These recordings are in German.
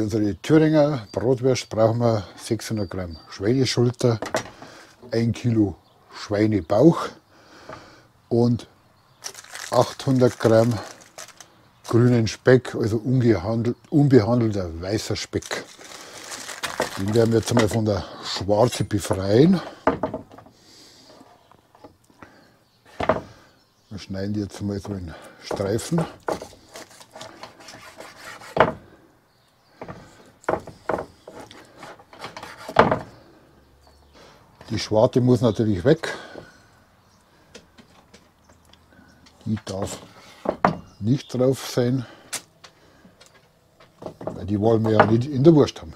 Für unsere Thüringer Bratwurst brauchen wir 600 Gramm Schweineschulter, 1 Kilo Schweinebauch und 800 Gramm grünen Speck, also unbehandelter weißer Speck. Den werden wir jetzt einmal von der Schwarze befreien. Wir schneiden die jetzt mal so in Streifen. Die Schwarte muss natürlich weg. Die darf nicht drauf sein, weil die wollen wir ja nicht in der Wurst haben.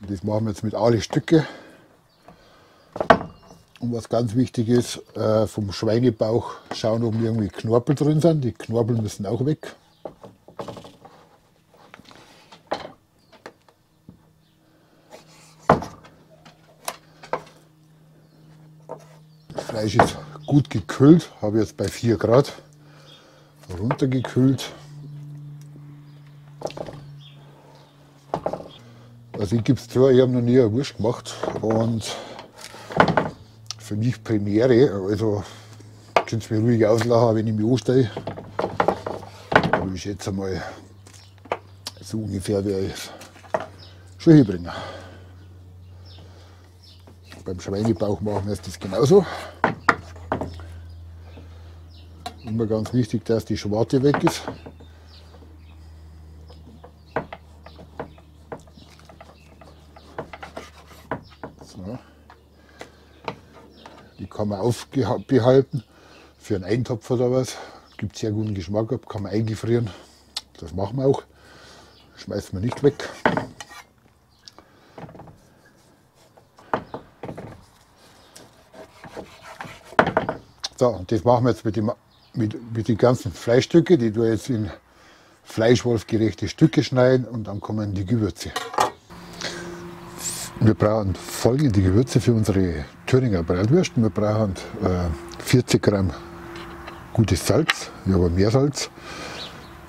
Und das machen wir jetzt mit alle Stücke. Und was ganz wichtig ist, vom Schweinebauch schauen, ob irgendwie Knorpel drin sind. Die Knorpel müssen auch weg. Das Fleisch ist gut gekühlt, habe jetzt bei 4 Grad runtergekühlt. Also ich gebe es zu, ich habe noch nie eine Wurst gemacht und für mich Premiere, also könnt ihr mir ruhig auslachen, wenn ich mich anstehe. Aber ich schätze mal, so ungefähr werde ich es schon hinbringen. Beim Schweinebauch machen wir das genauso. Immer ganz wichtig, dass die Schwarte weg ist. So. Die kann man aufbehalten für einen Eintopf oder was. Gibt sehr guten Geschmack ab, kann man eingefrieren. Das machen wir auch. Schmeißen wir nicht weg. So, und das machen wir jetzt mit den ganzen Fleischstücke, die wir jetzt in fleischwolfgerechte Stücke schneiden, und dann kommen die Gewürze. Wir brauchen folgende Gewürze für unsere Thüringer Bratwurst. Wir brauchen 40 Gramm gutes Salz, ich habe Meersalz.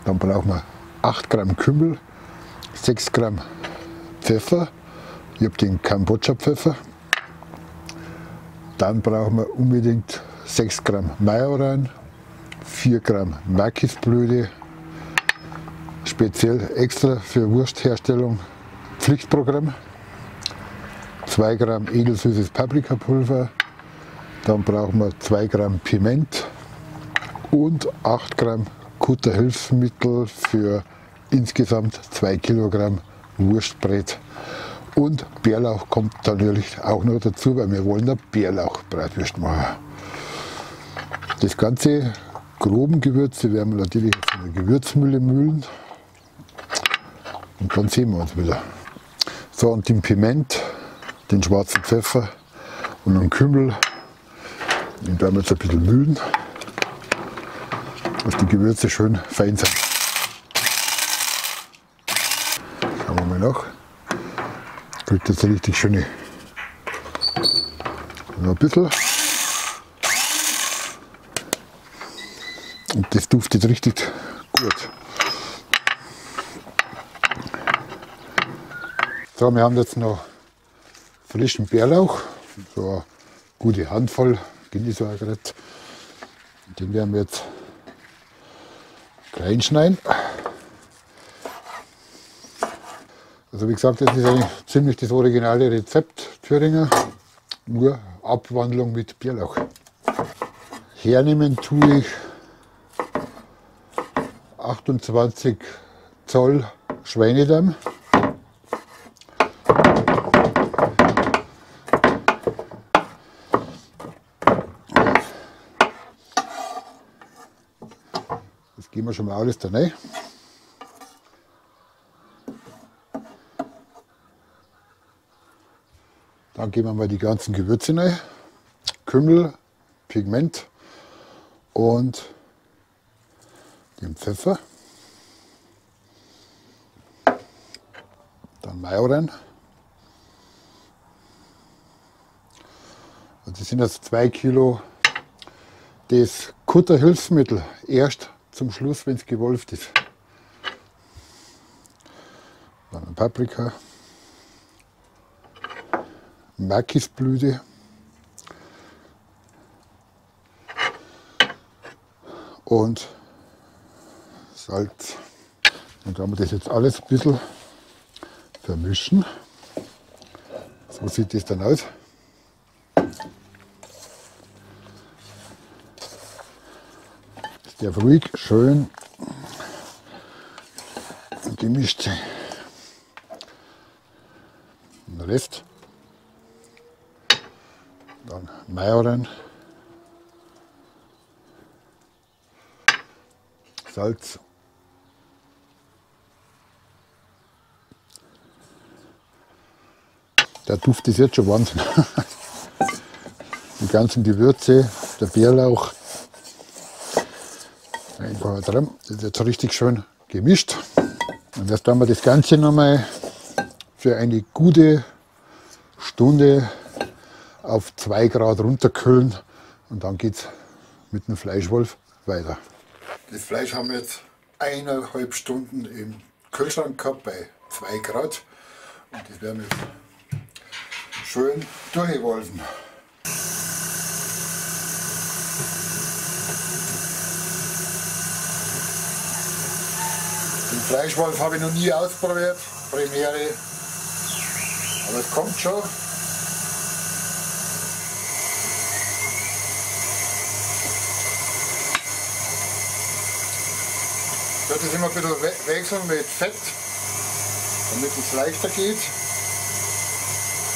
Dann brauchen wir 8 Gramm Kümmel, 6 Gramm Pfeffer, ich habe den Kambodscha-Pfeffer. Dann brauchen wir unbedingt 6 Gramm Majoran, 4 Gramm Makisblüte, speziell extra für Wurstherstellung Pflichtprogramm, 2 Gramm edelsüßes Paprikapulver, dann brauchen wir 2 Gramm Piment und 8 Gramm Kutterhilfsmittel für insgesamt 2 Kilogramm Wurstbrät. Und Bärlauch kommt natürlich auch noch dazu, weil wir wollen eine Bärlauchbratwurst machen. Das ganze groben Gewürze werden wir natürlich jetzt in der Gewürzmühle mühlen. Und dann sehen wir uns wieder. So, und den Piment, den schwarzen Pfeffer und den Kümmel, den werden wir jetzt ein bisschen mühlen, dass die Gewürze schön fein sind. Schauen wir mal nach. Kriegt jetzt richtig schöne. Noch ein bisschen. Und das duftet richtig gut. So, wir haben jetzt noch frischen Bärlauch, so eine gute Handvoll, genieße ich gerade. Den werden wir jetzt klein schneiden. Also wie gesagt, das ist eigentlich ziemlich das originale Rezept Thüringer, nur Abwandlung mit Bärlauch. Hernehmen tue ich 28 Zoll Schweinedarm. Das geben wir schon mal alles da rein. Dann geben wir mal die ganzen Gewürze rein. Kümmel, Pigment und den Pfeffer. Dann Majoran. Und das sind jetzt 2 Kilo. Das Kutterhilfsmittel erst zum Schluss, wenn es gewolft ist. Paprika, Makisblüte und Salz. Und da haben wir das jetzt alles ein bisschen vermischen. So sieht das dann aus. Das darf ruhig schön gemischt sein. Den Rest dann Majoran, Salz, der Duft ist jetzt schon Wahnsinn. Die ganzen Gewürze, der Bärlauch, einfach dran. Das ist jetzt richtig schön gemischt. Und jetzt haben wir das Ganze nochmal für eine gute Stunde auf 2 Grad runterkühlen und dann geht es mit dem Fleischwolf weiter. Das Fleisch haben wir jetzt 1,5 Stunden im Kühlschrank gehabt bei 2 Grad und das werden wir schön durchwolfen. Den Fleischwolf habe ich noch nie ausprobiert, Premiere, aber es kommt schon. Ich werde das immer ein bisschen wechseln mit Fett, damit es leichter geht.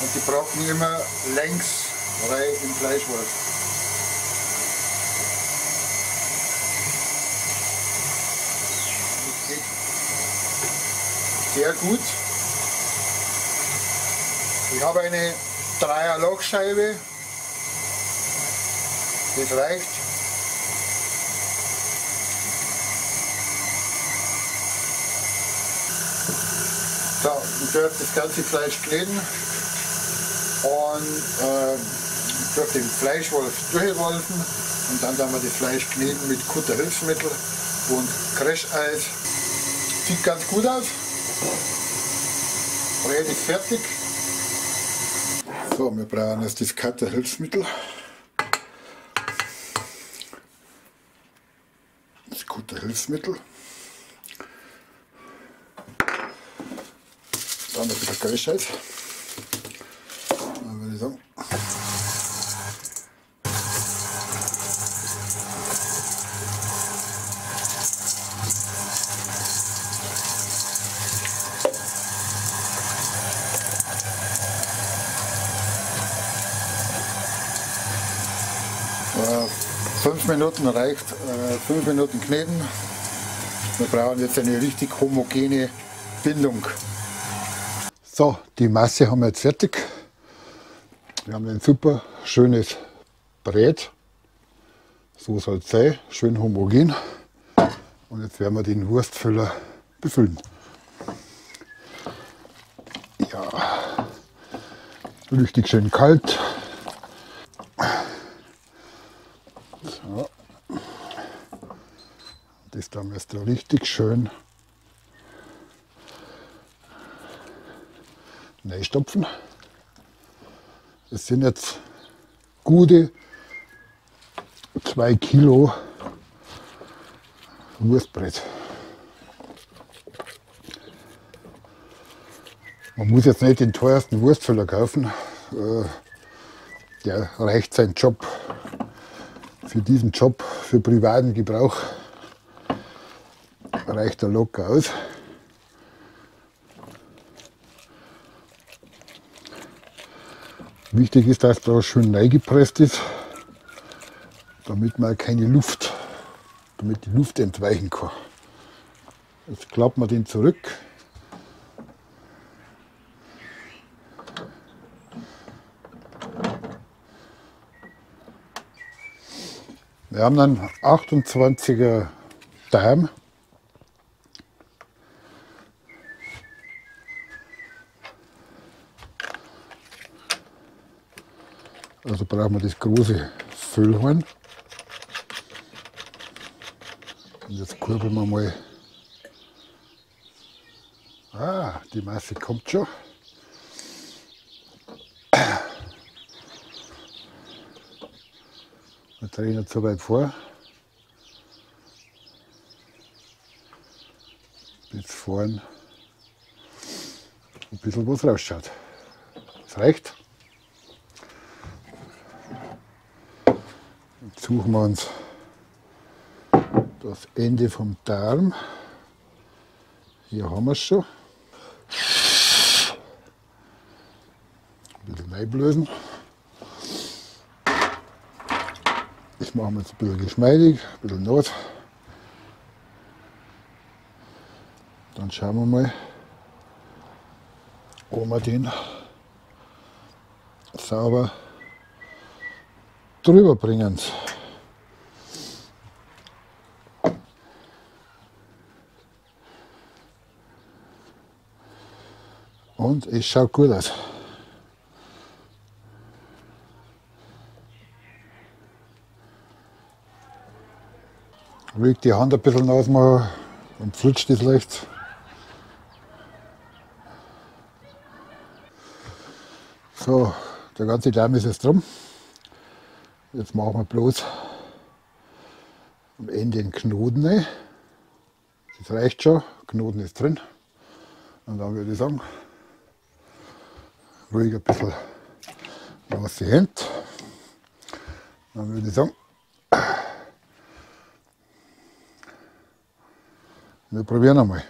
Und die Brocken immer längs rein im Fleischwolf. Das geht sehr gut. Ich habe eine 3er Lochscheibe. Das reicht. So, ich werde das ganze Fleisch kneten und durch den Fleischwolf durchwolfen und dann werden wir das Fleisch kneten mit Kutterhilfsmittel und Crasheis. Sieht ganz gut aus. Brät ist fertig. So, wir brauchen jetzt das Kutterhilfsmittel. Das Kutterhilfsmittel. Dann ein bisschen Crasheis. Dann würde ich sagen. Äh, 5 Minuten reicht, 5 Minuten kneten. Wir brauchen jetzt eine richtig homogene Bindung. So, die Masse haben wir jetzt fertig. Wir haben ein super schönes Brät. So soll es sein, schön homogen. Und jetzt werden wir den Wurstfüller befüllen. Ja, richtig schön kalt. So. Das dann jetzt da richtig schön reinstopfen. Das sind jetzt gute 2 Kilo Wurstbrett. Man muss jetzt nicht den teuersten Wurstfüller kaufen. Der reicht seinen Job. Für diesen Job, für privaten Gebrauch, reicht er locker aus. Wichtig ist, dass da schön reingepresst ist, damit man keine Luft, damit die Luft entweichen kann. Jetzt klappt man den zurück. Wir haben dann 28er Darm. Also brauchen wir das große Füllhorn. Und jetzt kurbeln wir mal Ah, die Masse kommt schon. Wir drehen nicht so weit vor. Bis vorn ein bisschen was rausschaut. Das reicht. Jetzt suchen wir uns das Ende vom Darm. Hier haben wir es schon. Ein bisschen reinblößen. Das machen wir jetzt ein bisschen geschmeidig, ein bisschen Not. Dann schauen wir mal, ob wir den sauber drüber bringen. Und es schaut gut aus. Ruhig die Hand ein bisschen ausmachen und flutscht das leicht. So, der ganze Darm ist jetzt drum. Jetzt machen wir bloß am Ende den Knoten rein. Das reicht schon, Knoten ist drin. Und dann würde ich sagen, ruhig ein bisschen nasse Hände. Dann würde ich sagen, wir probieren einmal.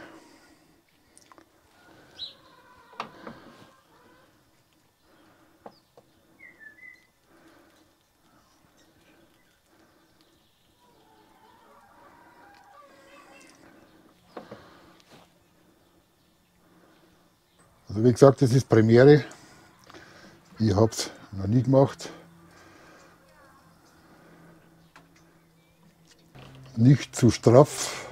Also wie gesagt, das ist Premiere. Ich habe es noch nie gemacht. Nicht zu straff.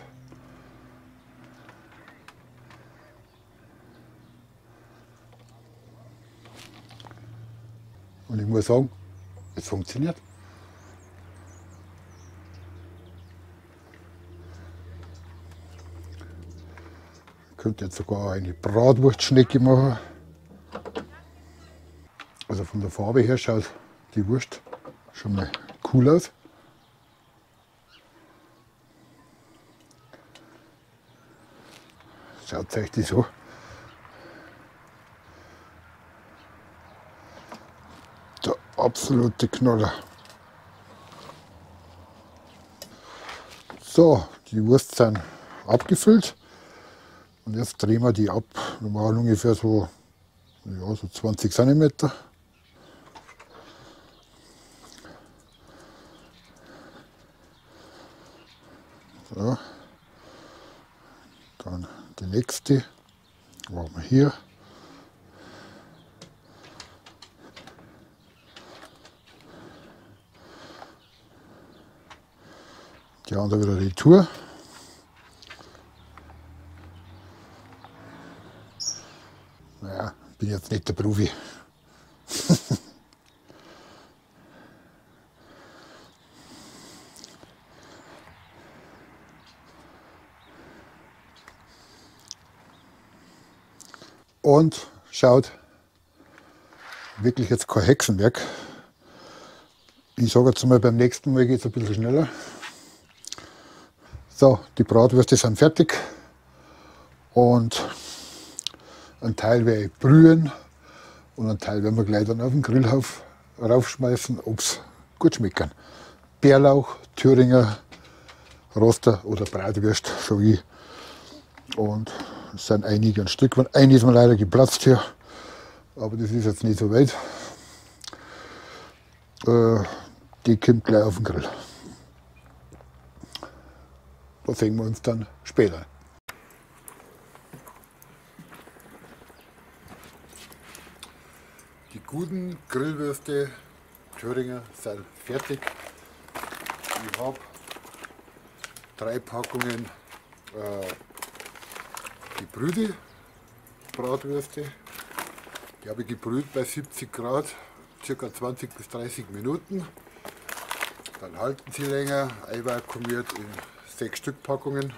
Und ich muss sagen, es funktioniert. Ich könnte jetzt sogar eine Bratwurstschnecke machen. Also von der Farbe her schaut die Wurst schon mal cool aus. Schaut euch das an. Der absolute Knaller. So, die Wurst sind abgefüllt. Und jetzt drehen wir die ab. Wir machen ungefähr so, ja, so 20 cm. So. Dann die nächste. Machen wir hier. Die andere wieder Retour. Naja, bin jetzt nicht der Profi. Und schaut, wirklich jetzt kein Hexenwerk. Ich sage jetzt mal, beim nächsten Mal geht es ein bisschen schneller. So, die Bratwürste sind fertig. Und einen Teil werde ich brühen und einen Teil werden wir gleich dann auf den Grill raufschmeißen, ob es gut schmecken. Bärlauch, Thüringer, Roster oder Bratwürst, so wie. Und es sind einige ein Stück. Eine ist mir leider geplatzt hier, aber das ist jetzt nicht so weit. Die kommt gleich auf den Grill. Da sehen wir uns dann später. Die guten Grillwürste Thüringer sind fertig. Ich habe 3 Packungen gebrühte Bratwürste. Die habe ich gebrüht bei 70 Grad, ca. 20 bis 30 Minuten. Dann halten sie länger, einvakuumiert in 6 Stück Packungen.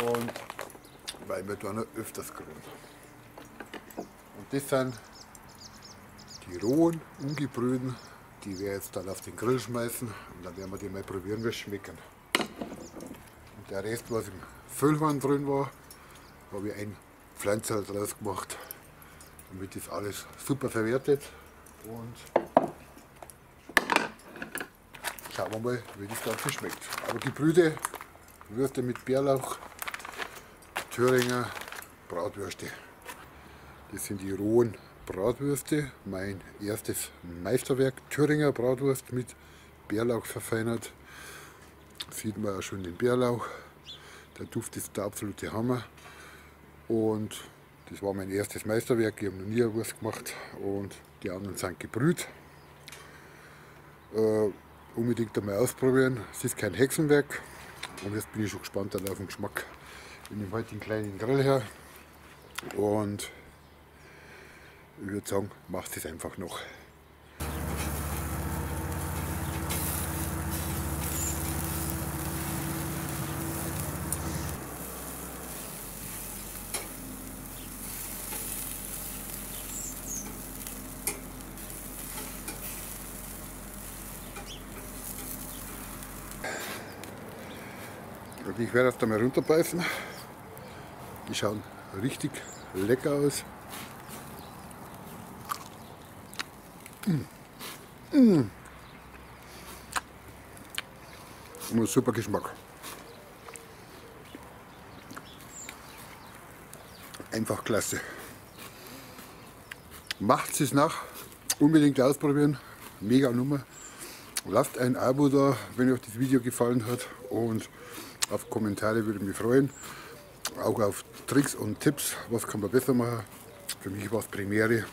Und weil wir da noch öfters grillen. Und das sind die rohen, ungebrühten, die wir jetzt dann auf den Grill schmeißen und dann werden wir die mal probieren, wie es schmecken. Und der Rest, was im Füllhorn drin war, habe ich ein Pflanzerl draus gemacht, damit das alles super verwertet. Und schauen wir mal, wie das Ganze schmeckt. Aber gebrühte Würste mit Bärlauch, Thüringer Bratwürste. Das sind die rohen Bratwürste, mein erstes Meisterwerk. Thüringer Bratwurst mit Bärlauch verfeinert. Sieht man auch schon den Bärlauch. Der Duft ist der absolute Hammer. Und das war mein erstes Meisterwerk. Ich habe noch nie eine Wurst gemacht. Und die anderen sind gebrüht. Unbedingt einmal ausprobieren. Es ist kein Hexenwerk. Und jetzt bin ich schon gespannt auf den Geschmack. Ich nehme heute den kleinen Grill her. Und ich würde sagen, macht es einfach noch. Und ich werde das da mal runterbeißen. Die schauen richtig lecker aus. Und super Geschmack. Einfach klasse. Macht es nach, unbedingt ausprobieren. Mega Nummer. Lasst ein Abo da, wenn euch das Video gefallen hat, und auf Kommentare würde ich mich freuen. Auch auf Tricks und Tipps, was kann man besser machen. Für mich war es Premiere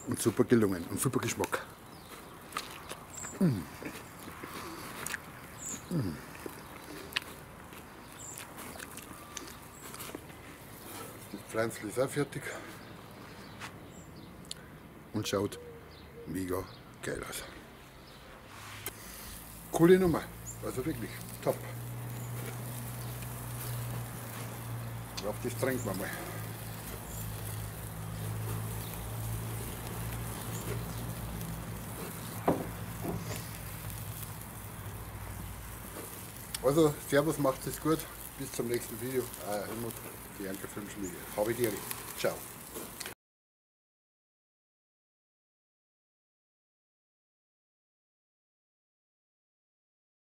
und super gelungen und super Geschmack. Das Pflänzchen ist auch fertig und schaut mega geil aus. Coole Nummer, also wirklich top. Auf das trinken wir mal. Also, Servus, macht es gut. Bis zum nächsten Video. Helmut, die Anker Filmschmiede. Habe die. Ciao.